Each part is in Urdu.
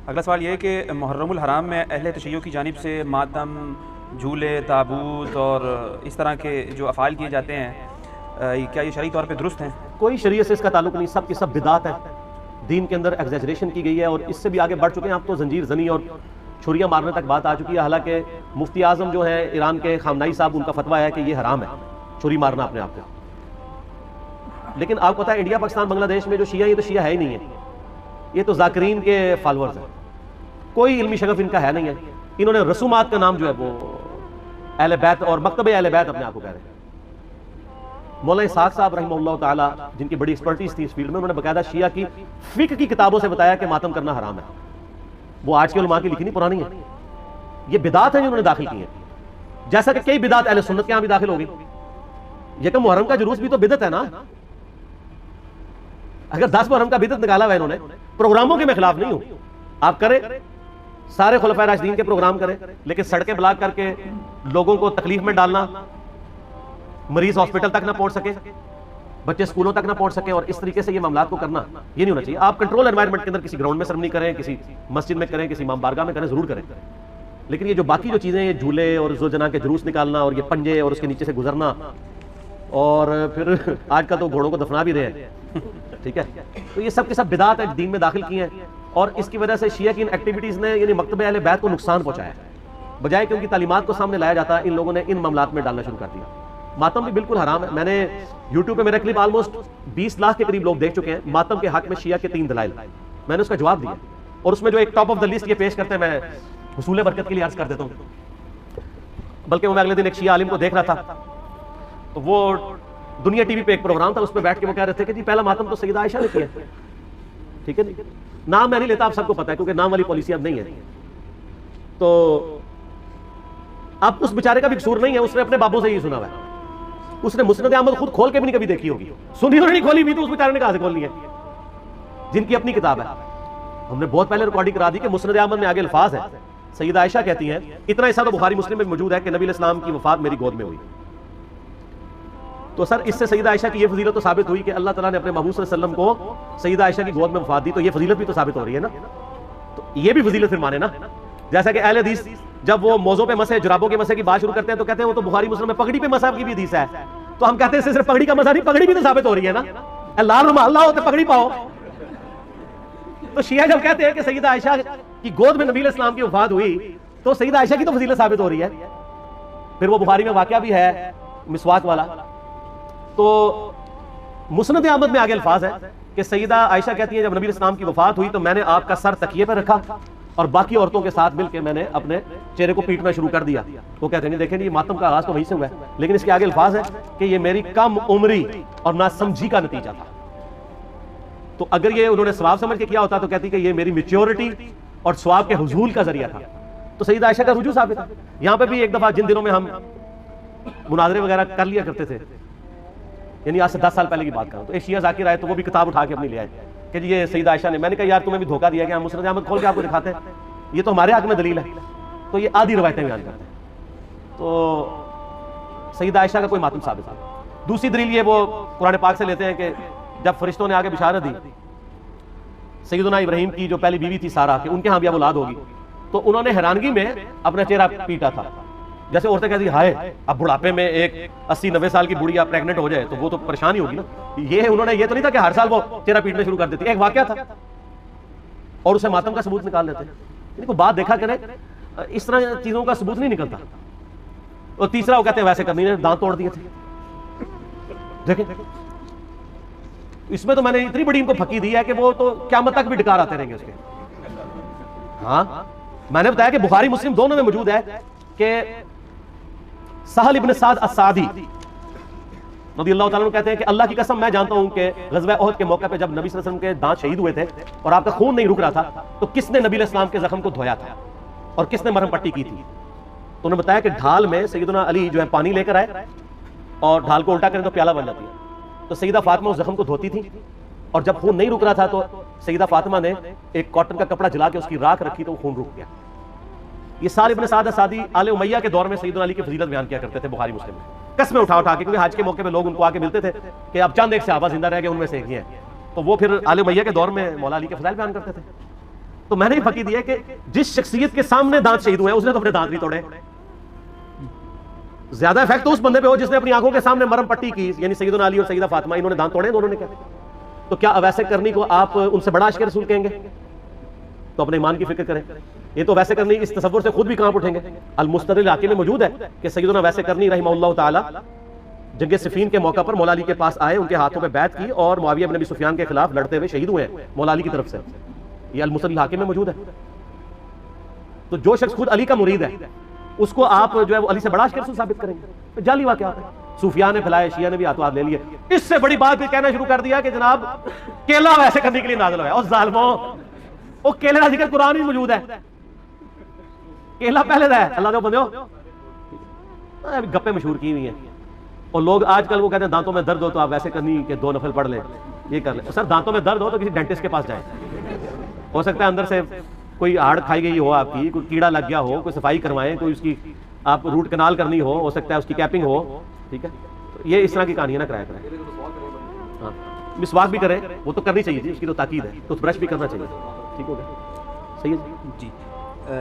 اگلا سوال یہ ہے کہ محرم الحرام میں اہل تشیع کی جانب سے ماتم، جھولے، تابوت اور اس طرح کے جو افعال کیے جاتے ہیں کیا یہ شرعی طور پہ درست ہیں؟ کوئی شریعت سے اس کا تعلق نہیں، سب کی سب بدعت ہے، دین کے اندر ایگزیجریشن کی گئی ہے، اور اس سے بھی آگے بڑھ چکے ہیں اب تو زنجیر زنی اور چھریاں مارنے تک بات آ چکی ہے۔ حالانکہ مفتی اعظم جو ہیں ایران کے خامنائی صاحب، ان کا فتویٰ ہے کہ یہ حرام ہے چھری مارنا اپنے آپ کو۔ لیکن آپ کو پتہ ہے انڈیا پاکستان بنگلہ دیش میں جو شیعہ، یہ تو شیعہ ہے ہی نہیں ہے، یہ تو ذاکرین کے فالورز ہیں، کوئی علمی شغف ان کا ہے نہیں ہے۔ انہوں نے رسومات کا نام جو ہے وہ اہل بیت اور مکتب اہل بیت اپنے آپ کو کہہ رہے ہیں۔ مولانا اسحاق صاحب رحمہ اللہ تعالیٰ، جن کی بڑی ایکسپرٹیز تھی اس فیلڈ میں، انہوں نے باقاعدہ شیعہ کی فقہ کی کتابوں سے بتایا کہ ماتم کرنا حرام ہے۔ وہ آج کے علماء کی لکھی نہیں، پرانی ہے۔ یہ بدعات ہیں جو انہوں نے داخل کی ہیں، جیسا کہ کئی بدعات اہل سنت کے یہاں بھی داخل ہو گئی۔ یکم محرم کا جلوس بھی تو بدعت ہے نا۔ اگر 10 محرم کا بدعت نکالا ہوا ہے انہوں نے، پروگراموں کے میں خلاف نہیں ہوں، آپ کریں، سارے خلفائے راشدین کے پروگرام کریں، لیکن سڑکیں بلاک کر کے لوگوں کو تکلیف میں ڈالنا، مریض ہاسپٹل تک نہ پہنچ سکے، بچے سکولوں تک نہ پہنچ سکے، اور اس طریقے سے یہ معاملات کو کرنا یہ نہیں ہونا چاہیے۔ آپ کنٹرول انوائرمنٹ کے اندر کسی گراؤنڈ میں سرمنی کریں، کسی مسجد میں کریں، کسی امام بارگاہ میں کریں، ضرور کریں، لیکن یہ جو باقی جو چیزیں، یہ جھولے اور ذوالجناح کے جلوس نکالنا اور یہ پنجے اور اس کے نیچے سے گزرنا، اور پھر آج کل تو گھوڑوں کو دفنا بھی رہے ہیں، ٹھیک ہے، تو یہ سب کے سب بدعات ہیں، دین میں داخل کی ہیں، اور اس کی وجہ سے شیعہ کی ان ایکٹیویٹیز نے یعنی مکتب اہل بیت کو نقصان پہنچایا ہے۔ بجائے کہ ان کی تعلیمات کو سامنے لایا جاتا، ان لوگوں نے ان معاملات میں ڈالنا شروع کر دیا۔ ماتم بھی بالکل حرام ہے۔ میں نے یوٹیوب پہ میرا کلپ آلموسٹ 20 لاکھ کے قریب لوگ دیکھ چکے ہیں، ماتم کے حق میں شیعہ کے 3 دلائل، میں نے اس کا جواب دیا، اور اس میں جو ایک ٹاپ آف دا لسٹ یہ پیش کرتے ہیں، میں حصول برکت کے لیے عرض کر دیتا ہوں۔ بلکہ میں اگلے دن ایک شیعہ عالم کو دیکھ رہا تھا، تو وہ دنیا ٹی وی پہ ایک پروگرام تھا، اس پہ بیٹھ کے وہ کہہ رہے تھے کہ جی پہلا ماتم تو سیدہ عائشہ نے کیا ہے، ٹھیک ہے جی، نام میں نہیں لیتا، آپ سب کو پتا ہے کیونکہ نام والی پالیسی اب نہیں ہے۔ تو اب اس بیچارے کا بھی قصور نہیں ہے، اس نے اپنے بابوں سے ہی سنا ہوا ہے، اس نے مسند احمد خود کھول کے بھی نہیں کبھی دیکھی ہوگی، سنی اور نہیں کھولی بھی، تو اس بیچارے نے کہاں سے کھولنی ہے، جن کی اپنی کتاب ہے۔ ہم نے بہت پہلے ریکارڈنگ کرا دی کہ مسند احمد میں آگے الفاظ ہے، سیدہ عائشہ کہتی ہیں، اتنا ایسا تو بخاری مسلم میں موجود ہے کہ نبی علیہ السلام کی وفات میری گود میں ہوئی۔ تو سر اس سے سیدہ عائشہ کی یہ فضیلت تو ثابت ہوئی کہ اللہ تعالیٰ نے اپنے محبوب صلی اللہ علیہ وسلم کو سیدہ عائشہ کی گود میں وفات دی، تو یہ فضیلت بھی تو ثابت ہو رہی ہے نا، تو یہ بھی فضیلت پھر مانے نا۔ جیسا کہ اہل حدیث جب وہ موضوع پہ مسح، جرابوں کے مسح کی بات شروع کرتے ہیں تو کہتے ہیں وہ تو بخاری مسلم میں پگڑی پہ مسح کی بھی حدیث ہے، تو ہم کہتے ہیں صرف پگڑی کا مسح نہیں، پگڑی بھی تو ثابت ہو رہی ہے نا، لال رومال نہ ہو تو پگڑی پاؤ۔ تو شیعہ جب کہتے ہیں کہ سیدہ عائشہ کی گود میں نبی علیہ السلام کی وفات ہوئی، تو سیدہ عائشہ کی تو فضیلت ثابت ہو رہی ہے۔ پھر وہ بخاری میں واقعہ بھی ہے مسواک والا۔ تو مسند احمد میں آگے الفاظ ہے کہ سیدہ عائشہ کہتی ہیں جب نبی علیہ السلام کی وفات ہوئی تو میں نے آپ کا سر تکیے پہ رکھا اور باقی عورتوں کے ساتھ مل کے میں نے اپنے چہرے کو پیٹنا شروع کر دیا۔ وہ کہتے ہیں دیکھیں یہ ماتم کا آغاز تو وہیں سے ہوا ہے، لیکن اس کے آگے الفاظ ہے کہ یہ میری کم عمری اور ناسمجھی کا نتیجہ تھا۔ تو اگر یہ انہوں نے ثواب سمجھ کے کیا ہوتا تو کہتی کہ یہ میری میچیورٹی اور ثواب کے حصول کا ذریعہ تھا، تو سیدہ عائشہ کا رجوع ثابت ہے۔ یہاں پہ بھی ایک دفعہ جن دنوں میں ہم مناظرے وغیرہ کر لیا کرتے تھے، یعنی آج سے 10 سال پہلے کی بات کروں، تو ایک شیعہ ذاکر آئے تو وہ بھی کتاب اٹھا کے اپنی لے آئے کہ جی یہ سیدہ عائشہ نے، میں نے کہا یار تمہیں بھی دھوکہ دیا کہ ہم مسند احمد کھول کے آپ کو دکھاتے ہیں، یہ تو ہمارے حق میں دلیل ہے، تو یہ آدھی روایتیں بیان کرتے ہیں۔ تو سیدہ عائشہ کا کوئی ماتم ثابت ہے۔ دوسری دلیل یہ وہ قرآن پاک سے لیتے ہیں کہ جب فرشتوں نے آگے بشارت دی سیدنا ابراہیم کی جو پہلی بیوی تھی سارہ کہ ان کے ہاں بھی اب اولاد ہوگی، تو انہوں نے حیرانگی میں اپنا چہرہ پیٹا تھا، جیسے عورتیں کہتی ہائے اب بڑھاپے میں ایک 80-90 سال کی بڑھیا پریگننٹ ہو جائے تو وہ تو پریشانی ہوگی نا۔ یہ انہوں نے یہ تو نہیں تھا کہ ہر سال وہ چہرہ پیٹنا شروع کر دیتی، ایک واقعہ تھا اور اسے ماتم کا ثبوت نکال لیتے ہیں۔ یعنی کوئی بات دیکھا کرے، اس طرح چیزوں کا ثبوت نہیں نکلتا۔ اور تیسرا وہ کہتے ہیں ویسے کرنی نے دانت توڑ دیے تھے، دیکھیں اس میں تو میں نے اتنی بڑی ان کو پھکی دی ہے کہ وہ تو قیامت تک بھی ڈکار آتے رہیں گے اس کے۔ ہاں میں نے بتایا کہ بخاری مسلم دونوں میں موجود ہے کہ سہل ابن سعد السعدی رضی اللہ تعالیٰ عنہ کہتے ہیں کہ اللہ کی قسم میں جانتا ہوں کہ غزوہ احد کے موقع پہ جب نبی صلی اللہ علیہ وسلم کے دانت شہید ہوئے تھے اور آپ کا خون نہیں رک رہا تھا تو کس نے نبی علیہ السلام کے زخم کو دھویا تھا اور کس نے مرہم پٹی کی تھی؟ تو انہوں نے بتایا کہ ڈھال میں سیدنا علی جو ہے پانی لے کر آئے اور ڈھال کو الٹا کریں تو پیالہ بن جاتی ہے، تو سیدہ فاطمہ اس زخم کو دھوتی تھی، اور جب خون نہیں رک رہا تھا تو سیدہ فاطمہ نے ایک کاٹن کا کپڑا جلا کے اس کی راکھ رکھی تو وہ خون رک گیا۔ یہ سال ابن سعد السعدی آل امیہ کے دور میں سیدنا علی کی فضیلت بیان کیا کرتے تھے بخاری مسلم میں، قسمیں اٹھا کے، کیونکہ حج کے موقع پہ لوگ ان کو آ کے ملتے تھے کہ اب چند ایک صحابہ زندہ رہ گئے ان میں سے ایک ہی ہیں، تو وہ پھر آل امیہ کے دور میں مولا علی کے فضائل بیان کرتے تھے۔ تو میں نے یہ پھکی دیا کہ جس شخصیت کے سامنے دانت شہید ہوئے ہیں اس نے تو اپنے دانت نہیں توڑے. زیادہ افیکٹ تو اس بندے پہ ہو جس نے اپنی آنکھوں کے سامنے مرم پٹی کی, یعنی سیدنا علی اور سیدہ فاطمہ, انہوں نے دانت توڑے دونوں نے کیا. تو کیا اویس کرنی کو آپ ان سے بڑا عاشق رسول کہیں گے؟ تو اپنے ایمان کی فکر کریں. یہ تو ویسے کرنی اس تصور سے خود بھی کانپ اٹھیں گے. المستدرک الحاکم میں موجود ہے کہ سیدنا ویسے کرنی رحمہ اللہ تعالی جنگ صفین کے موقع پر مولا علی کے پاس آئے, ان کے ہاتھوں پہ بیعت کی اور معاویہ بن ابی سفیان کے خلاف لڑتے ہوئے شہید ہوئے ہیں مولا علی کی طرف سے. یہ المستدرک الحاکم میں موجود ہے. تو جو شخص خود علی کا مرید ہے اس کو آپ جو ہے وہ علی سے بڑا عاشق رسول ثابت کریں گے؟ جعلی واقعات ہے. صوفیاء نے پھیلائے, شیعہ نے بھی ہاتھوں ہاتھ لے لیے. اس سے بڑی بات بھی کہنا شروع کر دیا کہ جناب کیلا ویسے کرنے کے لیے نازل ہوا ہے. اور ظالموں, وہ کیلے کا ذکر قرآن میں موجود ہے. کیلا پہلے دا ہے, اللہ نے بندے ہو گپے مشہور کی ہوئی ہیں. اور لوگ آج کل وہ کہتے ہیں دانتوں میں درد ہو تو آپ ویسے کرنی کہ 2 نفل پڑھ لیں, یہ کر لیں. سر دانتوں میں درد ہو تو کسی ڈینٹسٹ کے پاس جائیں. ہو سکتا ہے اندر سے کوئی ہاڑ کھائی گئی ہو, آپ کی کوئی کیڑا لگ گیا ہو, کوئی صفائی کروائیں, کوئی اس کی آپ روٹ کنال کرنی ہو سکتا ہے اس کی کیپنگ ہو. ٹھیک ہے, یہ اس طرح کی کہانیاں نہ کرایا کریں. ہاں مسواک بھی کریں, وہ تو کرنی چاہیے جی, اس کی تو تاکید ہے. تو برش بھی کرنا چاہیے. ٹھیک ہو گیا, صحیح ہے جی.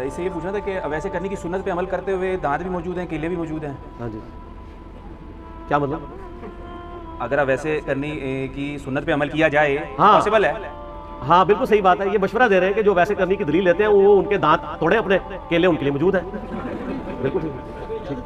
اس سے یہ پوچھنا تھا کہ ویسے کرنے کی سنت پہ عمل کرتے ہوئے دانت بھی موجود ہیں, کیلے بھی موجود ہیں. ہاں جی, کیا مطلب؟ اگر ویسے کرنی کی سنت پہ عمل کیا جائے ہاں پاسبل ہے؟ ہاں بالکل صحیح بات ہے. یہ مشورہ دے رہے ہیں کہ جو ویسے کرنے کی دلیل لیتے ہیں وہ ان کے دانت توڑے, اپنے کیلے ان کے لیے موجود ہیں. بالکل ٹھیک.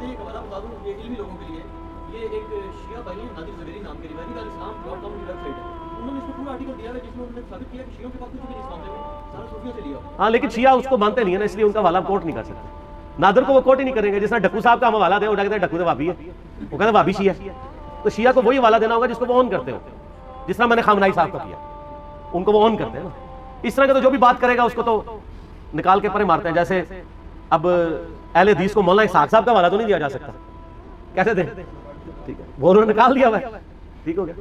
ہاں لیکن شیعہ اس کو مانتے نہیں ہے نا, اس لیے ان کا حوالہ کوٹ نہیں کر سکتے. نادر کو وہ کوٹ ہی نہیں کریں گے. جس طرح ڈکو صاحب کا ہم حوالہ دیں, وہ کہتے ہیں ڈکو تو وہابی ہے, وہ کہتے ہیں وہابی شیعہ. تو شیعہ کو وہی حوالہ دینا ہوگا جس کو وہ اون کرتے ہو, جس طرح میں نے خامنائی صاحب کا کیا, ان کو وہ اون کرتے ہیں نا. اس طرح کے تو جو بھی بات کرے گا اس کو تو نکال کے پرے مارتے ہیں. جیسے اب اہل حدیث کو مولانا اسحاق صاحب کا حوالہ تو نہیں دیا جا سکتا, کیسے دیں؟ ٹھیک ہے, وہ انہوں نے نکال دیا ہوا ہے. ٹھیک ہو گیا.